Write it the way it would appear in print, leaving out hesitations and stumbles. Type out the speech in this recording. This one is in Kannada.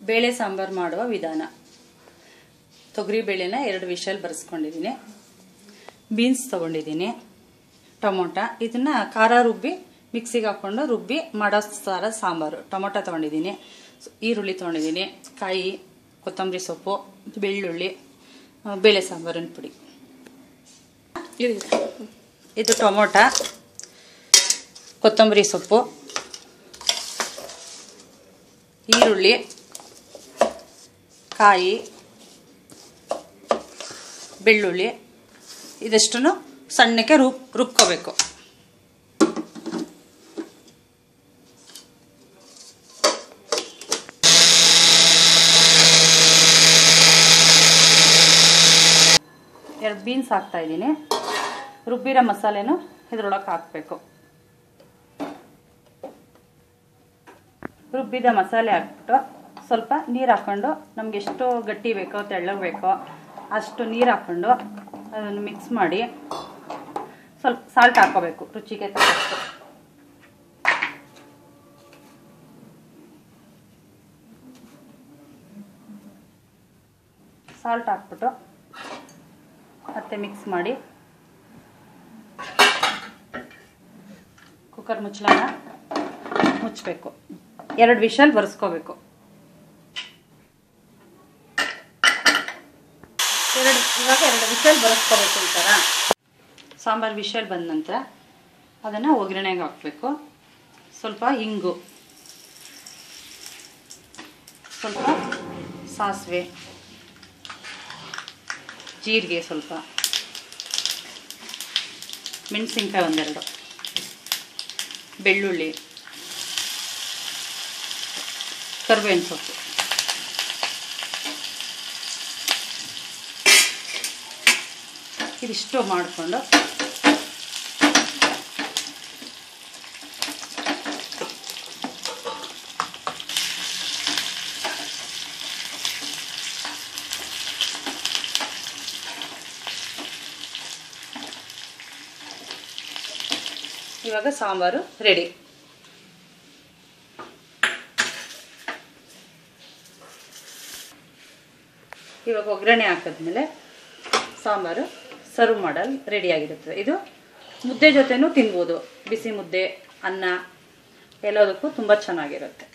ಬೇಳೆ ಸಾಂಬಾರು ಮಾಡುವ ವಿಧಾನ. ತೊಗರಿ ಬೇಳೆನ 2 ವಿಷಲ್ ಬರೆಸ್ಕೊಂಡಿದ್ದೀನಿ. ಬೀನ್ಸ್ ತಗೊಂಡಿದ್ದೀನಿ, ಟೊಮೊಟೊ, ಇದನ್ನ ಖಾರ ರುಬ್ಬಿ ಮಿಕ್ಸಿಗೆ ಹಾಕೊಂಡು ರುಬ್ಬಿ ಮಾಡೋ ಸಾಂಬಾರು. ಟೊಮೊಟೊ ತಗೊಂಡಿದ್ದೀನಿ, ಈರುಳ್ಳಿ ತಗೊಂಡಿದ್ದೀನಿ, ಕಾಯಿ, ಕೊತ್ತಂಬರಿ ಸೊಪ್ಪು, ಬೆಳ್ಳುಳ್ಳಿ, ಬೇಳೆ ಸಾಂಬಾರಿನ ಪುಡಿ. ಇದು ಟೊಮೊಟೊ, ಕೊತ್ತಂಬರಿ ಸೊಪ್ಪು, ಈರುಳ್ಳಿ, ಕಾಯಿ, ಬೆಳ್ಳುಳ್ಳಿ ಇದಷ್ಟನ್ನು ಸಣ್ಣಕ್ಕೆ ರುಬ್ಕೋಬೇಕು. ಎರಡು ಬೀನ್ಸ್ ಹಾಕ್ತಾ ಇದ್ದೀನಿ. ರುಬ್ಬಿರೋ ಮಸಾಲೆನೂ ಇದ್ರೊಳಗೆ ಹಾಕಬೇಕು. ರುಬ್ಬಿದ ಮಸಾಲೆ ಹಾಕ್ಬಿಟ್ಟು ಸ್ವಲ್ಪ ನೀರು ಹಾಕ್ಕೊಂಡು ನಮ್ಗೆ ಎಷ್ಟು ಗಟ್ಟಿ ಬೇಕೋ ತೆಳ್ಳಗೆ ಬೇಕೋ ಅಷ್ಟು ನೀರು ಹಾಕ್ಕೊಂಡು ಅದನ್ನು ಮಿಕ್ಸ್ ಮಾಡಿ ಸ್ವಲ್ಪ ಸಾಲ್ಟ್ ಹಾಕೋಬೇಕು ರುಚಿಗೆ ತಕ್ಕಷ್ಟು. ಸಾಲ್ಟ್ ಹಾಕ್ಬಿಟ್ಟು ಮತ್ತೆ ಮಿಕ್ಸ್ ಮಾಡಿ ಕುಕ್ಕರ್ ಮುಚ್ಚಳನ ಮುಚ್ಚಬೇಕು. 2 ವಿಷಲ್ ಬರೆಸ್ಕೋಬೇಕು. ಇವಾಗ 2 ವಿಷಲ್ ಬರೆಸ್ಕೋಬೇಕು. ಈ ಥರ ಸಾಂಬಾರು ವಿಷಲ್ ಬಂದ ನಂತರ ಅದನ್ನು ಒಗ್ಗರಣೆಗೆ ಹಾಕಬೇಕು. ಸ್ವಲ್ಪ ಇಂಗು, ಸ್ವಲ್ಪ ಸಾಸಿವೆ, ಜೀರಿಗೆ, ಸ್ವಲ್ಪ ಮೆಣಸಿನ್ಕಾಯಿ 1-2, ಬೆಳ್ಳುಳ್ಳಿ, ಕರಿಬೇವಿನ ಸೊಪ್ಪು, ಇದಿಷ್ಟು ಮಾಡಿಕೊಂಡು ಇವಾಗ ಸಾಂಬಾರು ರೆಡಿ. ಇವಾಗ ಒಗ್ಗರಣೆ ಹಾಕಿದ್ಮೇಲೆ ಸಾಂಬಾರು ಸರ್ವ್ ಮಾಡಲು ರೆಡಿಯಾಗಿರುತ್ತದೆ. ಇದು ಮುದ್ದೆ ಜೊತೆನೂ ತಿನ್ಬೋದು. ಬಿಸಿ ಮುದ್ದೆ, ಅನ್ನ ಎಲ್ಲದಕ್ಕೂ ತುಂಬ ಚೆನ್ನಾಗಿರುತ್ತೆ.